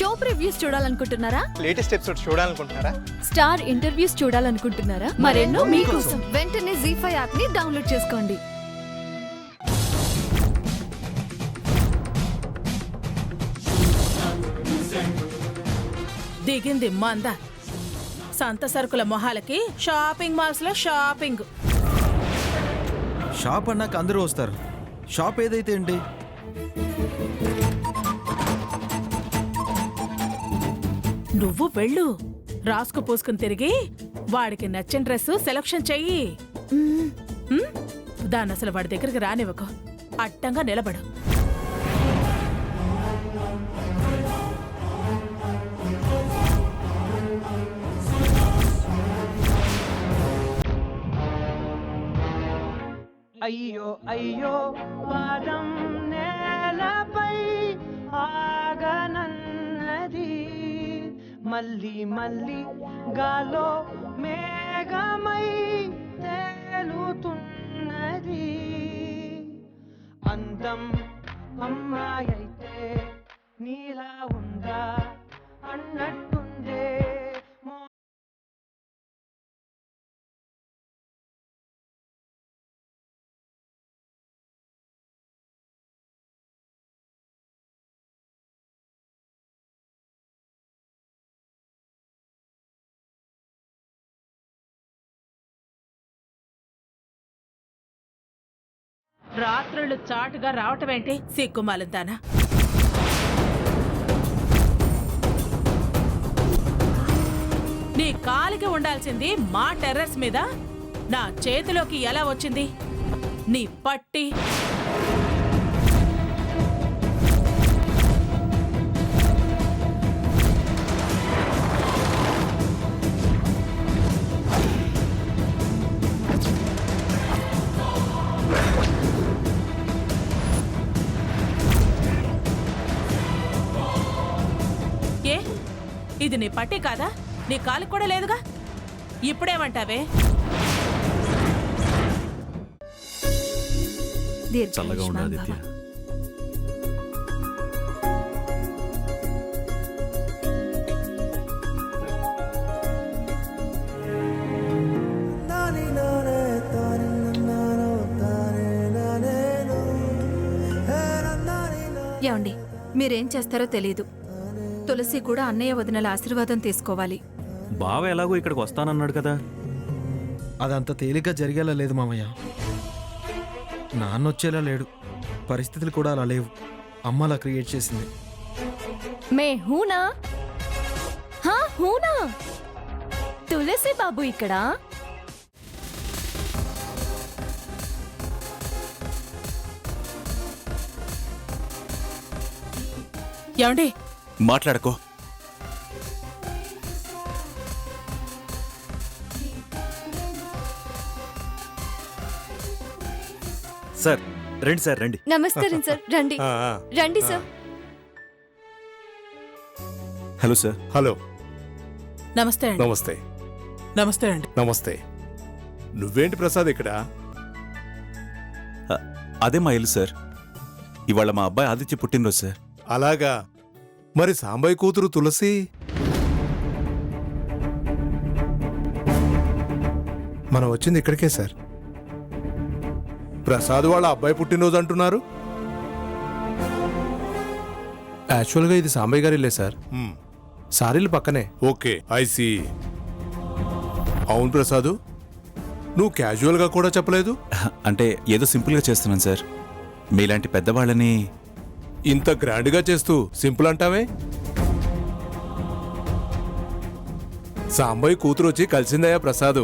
Show previews చూడాలనుకుంటున్నారా? Latest episode చూడాలనుకుంటున్నారా? Star interviews చూడాలనుకుంటున్నారా? మరెన్నో మీకోసం వెంటనే ZEE5 యాప్ ని డౌన్లోడ్ చేసుకోండి. దిగింది మంద. సంత సరుకుల మొహాలకి షాపింగ్ మాల్స్ లో షాపింగ్. షాప్ అన్నాక అందరూ వస్తారు. షాప్ ఏదైతే ఏంటి? నువ్వు వెళ్ళు, రాసుకు పూసుకుని తిరిగి వాడికి నచ్చిన డ్రెస్ సెలక్షన్ చెయ్యి. దాన్ని అసలు వాడి దగ్గరికి రానివ్వకు, అడ్డంగా నిలబడు. అయ్యో అయ్యో పాదం నేలపై ఆగనన్నది, మళ్ళీ మళ్ళీ గాలో మేఘమై తేలుతున్నది. అందం అమ్మాయైతే నీలా ఉందా అన్నట్టుందే. రాత్రులు చాటుగా రావటమేంటి సిగ్గుమాలంతానా? నీ కాలికి ఉండాల్సింది మా టెర్రస్ మీద, నా చేతిలోకి ఎలా వచ్చింది నీ పట్టి? ఏ, ఇది నీ పట్టి కాదా? నీ కాలికి కూడా లేదుగా, ఇప్పుడేమంటావే? చల్లగా ఉండు ఆదిత్య. ఏమండి, మీరేం చేస్తారో తెలీదు. తులసి కూడా అన్నయ్య వదినల ఆశీర్వాదం తీసుకోవాలి. బావ ఎలాగో ఇక్కడికి వస్తానన్నాడు కదా. అదంత తేలిగ్గా జరిగేలా లేదు మామయ్య. నాన్న వచ్చేలా లేడు, పరిస్థితులు కూడా అలా లేవు. అమ్మ అలా క్రియేట్ చేసింది. మే హూనా? హా హూనా? తులసి బాబు ఇక్కడ. ఏమండి, మాట్లాడుకో. సార్ రండి, సార్ రండి. నమస్కారం సార్, రండి రండి సార్. Hello sir. హలో. నమస్తే అండి. నమస్తే. నమస్తే అండి. నమస్తే. నువ్వేంటి ప్రసాద్ ఇక్కడ? అదే మా ఇల్లు సార్. ఇవాళ మా అబ్బాయి ఆదిత్య పుట్టినరోజు సార్. అలాగా. మరి సాంబయ్య కూతురు తులసి? మనం వచ్చింది ఇక్కడికే సార్. ప్రసాద్ వాళ్ళ అబ్బాయి పుట్టినరోజు అంటున్నారు. యాక్చువల్గా ఇది సాంబయ్య గారి ఇల్లే సార్. సారీలు పక్కనే. Okay, I see. అవును ప్రసాదు, నువ్వు క్యాజువల్గా కూడా చెప్పలేదు. అంటే ఏదో సింపుల్గా చేస్తున్నాను సార్. మీలాంటి పెద్దవాళ్ళని ఇంత గ్రాండ్గా చేస్తూ సింపుల్ అంటావే? సాంబయ్య కూతురు వచ్చి కలిసిందయ్యా ప్రసాదు.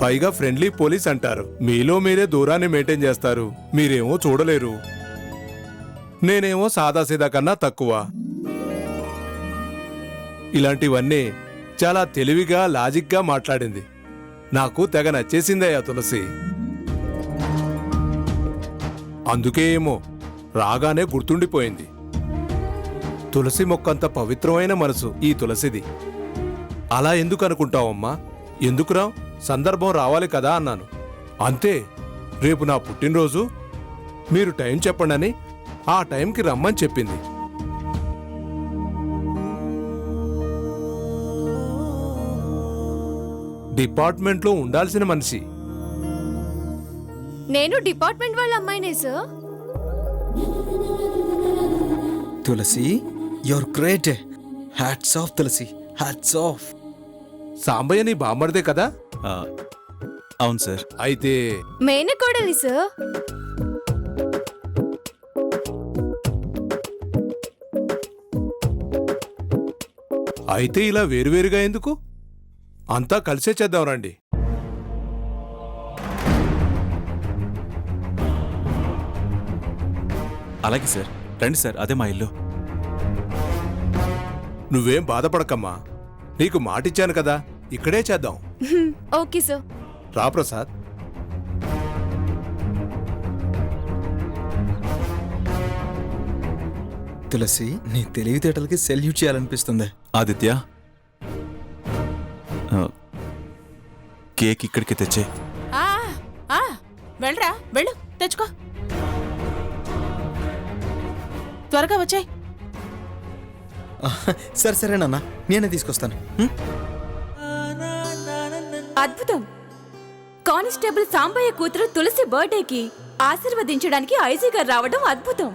పైగా ఫ్రెండ్లీ పోలీస్ అంటారు. మీలో మీరే దూరాన్ని మెయింటైన్ చేస్తారు. మీరేమో చూడలేరు. నేనేమో సాదాసీదా కన్నా తక్కువ. ఇలాంటివన్నీ చాలా తెలివిగా లాజిక్గా మాట్లాడింది. నాకు తెగ నచ్చేసిందయ్యా తులసి. అందుకే ఏమో రాగానే గుర్తుండిపోయింది. తులసి మొక్కంత పవిత్రమైన మనసు ఈ తులసిది. అలా ఎందుకు అనుకుంటావమ్మా? ఎందుకురా, సందర్భం రావాలి కదా అన్నాను. అంతే. రేపు నా పుట్టినరోజు, మీరు టైం చెప్పండి ఆ టైంకి రమ్మని చెప్పింది. డిపార్ట్మెంట్లో ఉండాల్సిన మనిషి. నేను డిపార్ట్మెంట్ వాళ్ళ అమ్మాయినే sir. Tulasi your great. Hats off Tulasi, hats off. Sambaiah నీ బామ్మర్దే కదా? ఆ, అవును సార్. అయితే మేనకోడలి సార్. అయితే ఇలా వేరువేరుగా ఎందుకు? అంతా కలిసే చేద్దాం రండి. అలాగే సార్, రండి సార్, అదే మా ఇల్లు. నువ్వేం బాధపడకమ్మా, నీకు మాటిచ్చాను కదా, ఇక్కడే చేద్దాం. Okay sir. రా ప్రసాద్. తులసి నీ తెలివితేటలకి సెల్యూట్ చేయాలనిపిస్తుంది. ఆదిత్య, ఆ, కేక్ ఇక్కడికి తెచ్చే. ఆ, ఆ, వెళ్ళరా వెళ్ళు, తెచ్చుకో. త్వరగా వచ్చాయి. సరే సరే నాన్న, నేనే తీసుకొస్తాను. అద్భుతం. కానిస్టేబుల్ సాంబయ్య కూతురు తులసి బర్త్డేకి ఆశీర్వదించడానికి ఐజీ గారు రావడం అద్భుతం.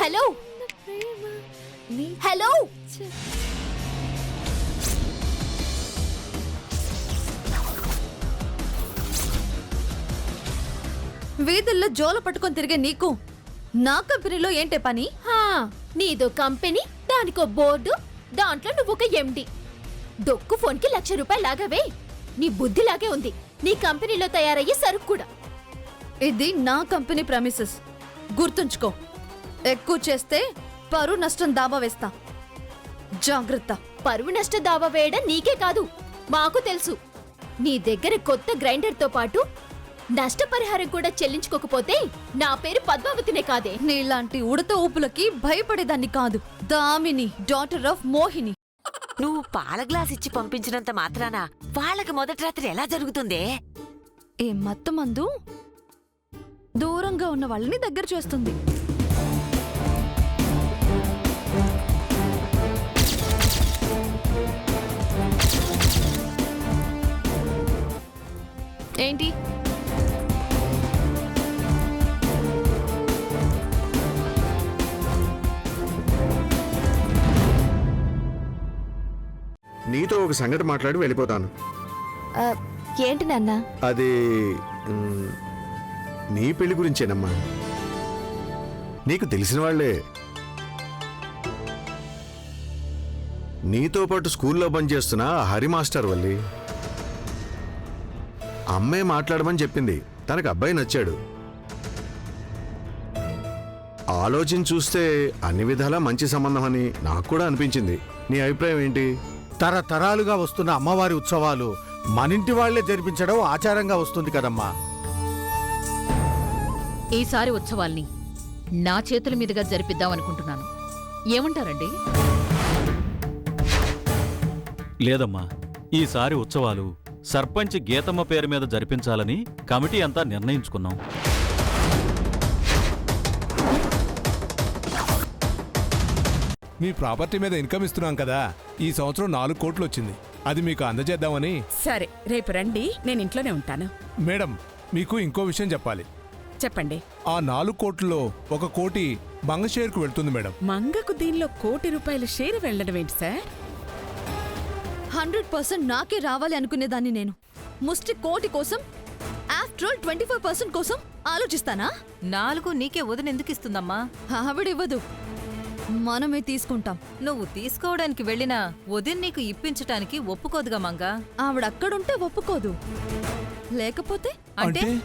హలో హలో, వీధుల్లో జోలు పట్టుకొని తిరిగే నీకు నా కంపెనీలో ఏంటే పని? నీదో కంపెనీ, దానికో బోర్డు, దాంట్లో నువ్వు ఒక ఎండి. డొక్కు ఫోన్కి ₹1,00,000 లాగావే. నీ బుద్ధిలాగే ఉంది నీ కంపెనీలో తయారయ్యే సరుకు కూడా. ఇది నా కంపెనీ ప్రమిసెస్, గుర్తుంచుకో. ఎక్కువ చేస్తే పరువు నష్టం దాబా వేస్తా, జాగ్రత్త. పరువు నష్ట దావా వేయడం నీకే కాదు, మాకు తెలుసు. నీ దగ్గర కొత్త గ్రైండర్తో పాటు నష్టపరిహారం కూడా చెల్లించుకోకపోతే నా పేరు పద్మావతినే కాదే. నీలాంటి ఉడత ఊపులకి భయపడేదాన్ని కాదు. Damini, daughter of Mohini. నువ్వు పాల గ్లాస్ ఇచ్చి పంపించినంత మాత్రాన వాళ్ళకి మొదటి రాత్రి ఎలా జరుగుతుందే? ఏ మత్తు మందు దూరంగా ఉన్న వాళ్ళని దగ్గర చేస్తుంది. ఏంటి? నీతో ఒక సంగతి మాట్లాడి వెళ్ళిపోతాను. ఏంటి నాన్న? అది నీ పెళ్లి గురించేనమ్మా. నీకు తెలిసిన వాళ్లే. నీతో పాటు స్కూల్లో పనిచేస్తున్న హరి మాస్టర్ వల్లి అమ్మే మాట్లాడమని చెప్పింది. తనకు అబ్బాయి నచ్చాడు. ఆలోచించి చూస్తే అన్ని విధాలా మంచి సంబంధం అని నాకు కూడా అనిపించింది. నీ అభిప్రాయం ఏంటి? తరతరాలుగా వస్తున్న అమ్మవారి ఉత్సవాలు మనింటి వాళ్లే జరిపించడం ఆచారంగా వస్తుంది కదమ్మా. ఈసారి ఉత్సవాల్ని నా చేతుల మీదుగా జరిపిద్దాం అనుకుంటున్నాను. ఏమంటారండి? లేదమ్మా, ఈసారి ఉత్సవాలు సర్పంచ్ గీతమ్మ పేరు మీద జరిపించాలని కమిటీ అంతా నిర్ణయించుకున్నాం. మీ ప్రాపర్టీ మీద ఇన్కమ్ ఇస్తున్నాం కదా, ఈ సంవత్సరం 4 కోట్లు వచ్చింది. అది మీకు అందజేద్దామని. సరే, రేపు రండి, నేను ఇంట్లోనే ఉంటాను. మేడం, మీకు ఇంకో విషయం చెప్పాలి. చెప్పండి. ఆ 4 కోట్లలో 1 కోటి మంగ షేర్కు వెళ్తుంది మేడం. మంగకు దీనిలో ₹1,00,00,000 షేర్ వెళ్ళడం ఏంటి సార్? 100% నాకే రావాలి అనుకునేదాన్ని నేను. ముష్టి కోటి కోసం, ఆఫ్టర్ ఆల్ 24% కోసం ఆలోచిస్తానా? 4 నీకే వదిన ఎందుకు ఇస్తుందమ్మా? ఆవిడివ్వదు. మనమే తీసుకుంటాం. నువ్వు తీసుకోవడానికి వెళ్ళినా వదిన్ నీకు ఇప్పించటానికి ఒప్పుకోదుగా మంగా. ఆవిడక్కడుంటే ఒప్పుకోదు. లేకపోతే అంటే